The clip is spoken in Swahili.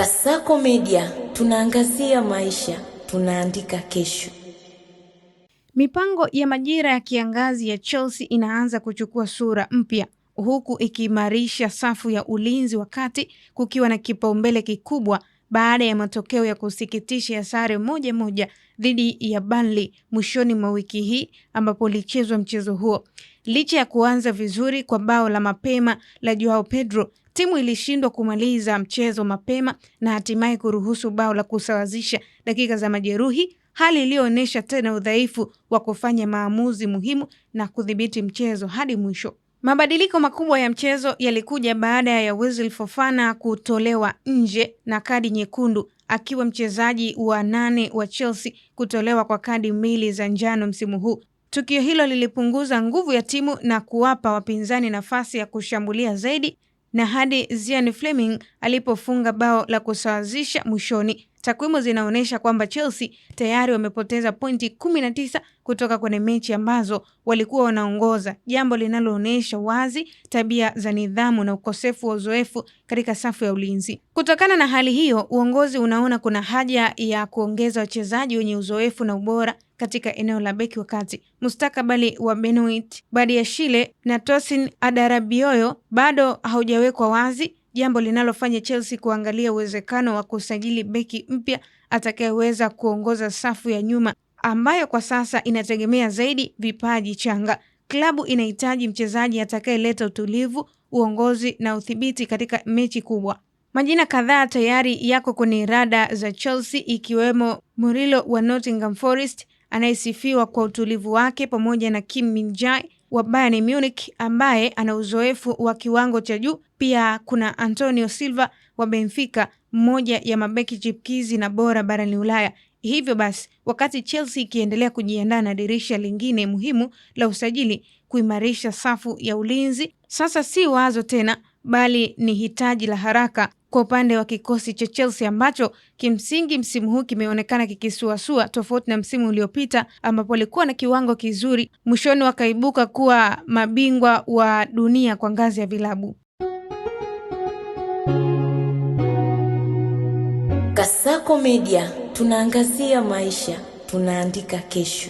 Kasako Media, tunaangazia maisha, tunaandika kesho. Mipango ya majira ya kiangazi ya Chelsea inaanza kuchukua sura mpya, huku ikiimarisha safu ya ulinzi wakati kukiwa na kipaumbele kikubwa baada ya matokeo ya kusikitisha ya sare 1-1 dhidi ya Burnley mwishoni mwa wiki hii ambapo lichezwa mchezo huo. Licha ya kuanza vizuri kwa bao la mapema la Joao Pedro, timu ilishindwa kumaliza mchezo mapema na hatimaye kuruhusu bao la kusawazisha dakika za majeruhi, hali iliyoonyesha tena udhaifu wa kufanya maamuzi muhimu na kudhibiti mchezo hadi mwisho. Mabadiliko makubwa ya mchezo yalikuja baada ya Wesley Fofana kutolewa nje na kadi nyekundu, akiwa mchezaji wa 8 wa Chelsea kutolewa kwa kadi 2 za njano msimu huu. Tukio hilo lilipunguza nguvu ya timu na kuwapa wapinzani nafasi ya kushambulia zaidi, na hadi Zian Fleming alipofunga bao la kusawazisha mwishoni. Takwimu zinaonyesha kwamba Chelsea tayari wamepoteza pointi 19 kutoka kwenye mechi ambazo walikuwa wanaongoza, jambo linaloonyesha wazi tabia za nidhamu na ukosefu wa uzoefu katika safu ya ulinzi. Kutokana na hali hiyo, uongozi unaona kuna haja ya kuongeza wachezaji wenye uzoefu na ubora katika eneo la beki wakati. Mustakabali wa Benoit Badiashile na Tosin Adarabioyo bado haujawekwa wazi, jambo linalofanya Chelsea kuangalia uwezekano wa kusajili beki mpya atakayeweza kuongoza safu ya nyuma ambayo kwa sasa inategemea zaidi vipaji changa. Klabu inahitaji mchezaji atakayeleta utulivu, uongozi na udhibiti katika mechi kubwa. Majina kadhaa tayari yako kwenye rada za Chelsea, ikiwemo Murillo wa Nottingham Forest anayesifiwa kwa utulivu wake, pamoja na Kim Min-jae wa Bayern Munich ambaye ana uzoefu wa kiwango cha juu. Pia kuna Antonio Silva wa Benfica, mmoja ya mabeki chipukizi na bora barani Ulaya. Hivyo basi, wakati Chelsea ikiendelea kujiandaa na dirisha lingine muhimu la usajili, kuimarisha safu ya ulinzi sasa si wazo tena, bali ni hitaji la haraka kwa upande wa kikosi cha Chelsea ambacho kimsingi msimu huu kimeonekana kikisuasua, tofauti na msimu uliopita ambapo walikuwa na kiwango kizuri, mwishoni wakaibuka kuwa mabingwa wa dunia kwa ngazi ya vilabu. Kasako Media, tunaangazia maisha, tunaandika kesho.